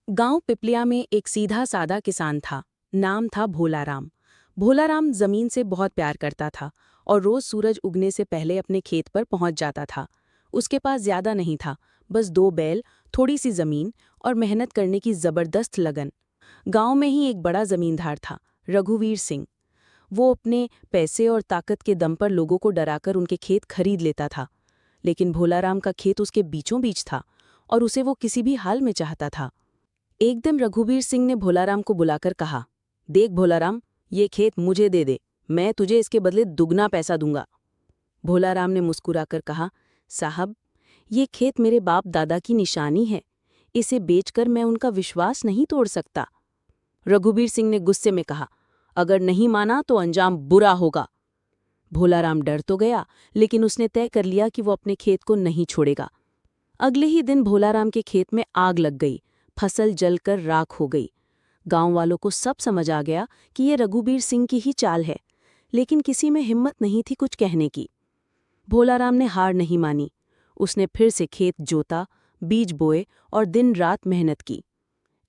गांव पिपलिया में एक सीधा सादा किसान था। नाम था भोलाराम। भोलाराम जमीन से बहुत प्यार करता था और रोज सूरज उगने से पहले अपने खेत पर पहुंच जाता था। उसके पास ज्यादा नहीं था, बस 2 बैल, थोड़ी सी जमीन और मेहनत करने की जबरदस्त लगन। गांव में ही एक बड़ा जमींदार था, रघुवीर सिंह। वो अपने पैसे और ताकत के दम पर लोगों को डराकर उनके खेत खरीद लेता था। लेकिन भोलाराम का खेत उसके बीचों बीच था और उसे वो किसी भी हाल में चाहता था। एक दिन रघुवीर सिंह ने भोलाराम को बुलाकर कहा, देख भोलाराम, ये खेत मुझे दे दे, मैं तुझे इसके बदले दुगना पैसा दूंगा। भोलाराम ने मुस्कुराकर कहा, साहब, ये खेत मेरे बाप दादा की निशानी है, इसे बेचकर मैं उनका विश्वास नहीं तोड़ सकता। रघुवीर सिंह ने गुस्से में कहा, अगर नहीं माना तो अंजाम बुरा होगा। भोलाराम डर तो गया, लेकिन उसने तय कर लिया कि वो अपने खेत को नहीं छोड़ेगा। अगले ही दिन भोलाराम के खेत में आग लग गई, फसल जलकर राख हो गई। गांव वालों को सब समझ आ गया कि ये रघुवीर सिंह की ही चाल है, लेकिन किसी में हिम्मत नहीं थी कुछ कहने की। भोलाराम ने हार नहीं मानी। उसने फिर से खेत जोता, बीज बोए और दिन रात मेहनत की।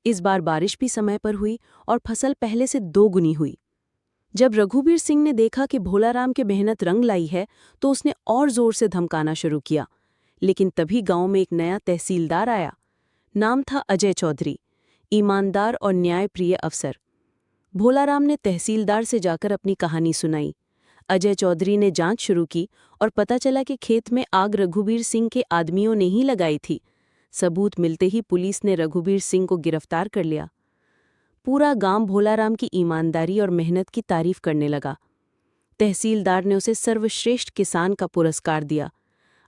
इस बार बारिश भी समय पर हुई और फसल पहले से 2 गुनी हुई। जब रघुवीर सिंह ने देखा कि भोलाराम की मेहनत रंग लाई है, तो उसने और जोर से धमकाना शुरू किया। लेकिन तभी गांव में एक नया तहसीलदार आया। नाम था अजय चौधरी, ईमानदार और न्यायप्रिय अफसर। भोलाराम ने तहसीलदार से जाकर अपनी कहानी सुनाई। अजय चौधरी ने जांच शुरू की और पता चला कि खेत में आग रघुवीर सिंह के आदमियों ने ही लगाई थी। सबूत मिलते ही पुलिस ने रघुवीर सिंह को गिरफ्तार कर लिया। पूरा गांव भोलाराम की ईमानदारी और मेहनत की तारीफ करने लगा। तहसीलदार ने उसे सर्वश्रेष्ठ किसान का पुरस्कार दिया।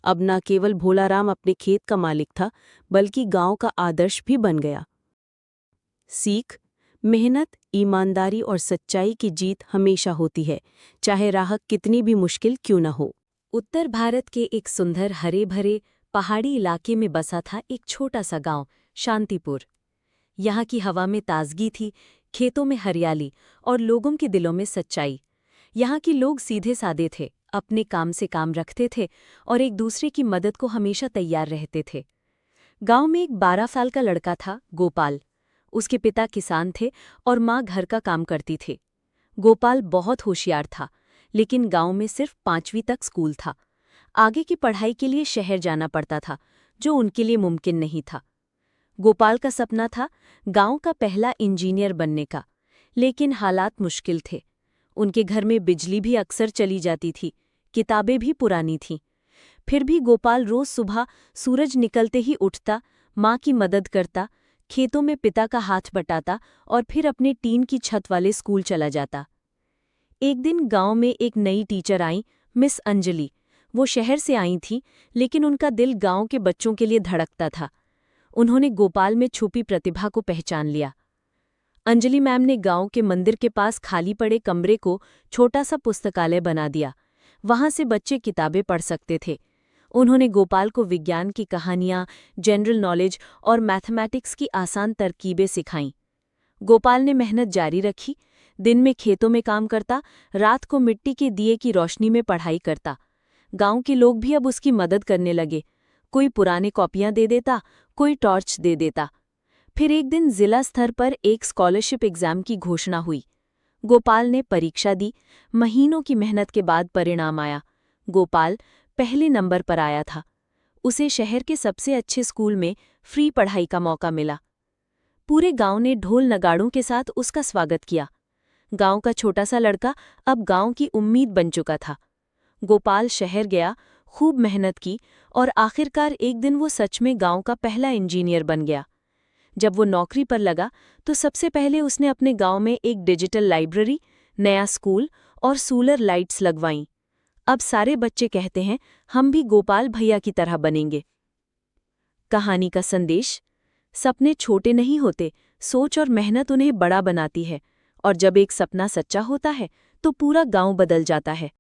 अब न केवल भोलाराम अपने खेत का मालिक था, बल्कि गांव का आदर्श भी बन गया। सीख: मेहनत, ईमानदारी और सच्चाई की जीत हमेशा होती है, चाहे राह कितनी भी मुश्किल क्यों न हो। उत्तर भारत के एक सुंदर हरे भरे पहाड़ी इलाके में बसा था एक छोटा सा गांव, शांतिपुर। यहाँ की हवा में ताजगी थी, खेतों में हरियाली और लोगों के दिलों में सच्चाई। यहाँ के लोग सीधे सादे थे, अपने काम से काम रखते थे और एक दूसरे की मदद को हमेशा तैयार रहते थे। गांव में एक 12 साल का लड़का था, गोपाल। उसके पिता किसान थे और माँ घर का काम करती थी। गोपाल बहुत होशियार था, लेकिन गांव में सिर्फ 5वीं तक स्कूल था। आगे की पढ़ाई के लिए शहर जाना पड़ता था, जो उनके लिए मुमकिन नहीं था। गोपाल का सपना था गांव का पहला इंजीनियर बनने का, लेकिन हालात मुश्किल थे। उनके घर में बिजली भी अक्सर चली जाती थी, किताबें भी पुरानी थीं। फिर भी गोपाल रोज सुबह सूरज निकलते ही उठता, माँ की मदद करता, खेतों में पिता का हाथ बटाता और फिर अपने टीन की छत वाले स्कूल चला जाता। एक दिन गांव में एक नई टीचर आई, मिस अंजलि। वो शहर से आई थी, लेकिन उनका दिल गांव के बच्चों के लिए धड़कता था। उन्होंने गोपाल में छुपी प्रतिभा को पहचान लिया। अंजलि मैम ने गांव के मंदिर के पास खाली पड़े कमरे को छोटा सा पुस्तकालय बना दिया। वहां से बच्चे किताबें पढ़ सकते थे। उन्होंने गोपाल को विज्ञान की कहानियां, जनरल नॉलेज और मैथमेटिक्स की आसान तरकीबें सिखाईं। गोपाल ने मेहनत जारी रखी, दिन में खेतों में काम करता, रात को मिट्टी के दिए की रोशनी में पढ़ाई करता। गांव के लोग भी अब उसकी मदद करने लगे। कोई पुराने कॉपियां दे देता, कोई टॉर्च दे देता। फिर एक दिन जिला स्तर पर एक स्कॉलरशिप एग्जाम की घोषणा हुई। गोपाल ने परीक्षा दी। महीनों की मेहनत के बाद परिणाम आया। गोपाल पहले नंबर पर आया था। उसे शहर के सबसे अच्छे स्कूल में फ्री पढ़ाई का मौका मिला। पूरे गांव ने ढोल नगाड़ों के साथ उसका स्वागत किया। गांव का छोटा सा लड़का अब गांव की उम्मीद बन चुका था। गोपाल शहर गया, खूब मेहनत की और आखिरकार एक दिन वो सच में गांव का पहला इंजीनियर बन गया। जब वो नौकरी पर लगा तो सबसे पहले उसने अपने गांव में एक डिजिटल लाइब्रेरी, नया स्कूल और सोलर लाइट्स लगवाईं। अब सारे बच्चे कहते हैं, हम भी गोपाल भैया की तरह बनेंगे। कहानी का संदेश: सपने छोटे नहीं होते, सोच और मेहनत उन्हें बड़ा बनाती है। और जब एक सपना सच्चा होता है तो पूरा गांव बदल जाता है।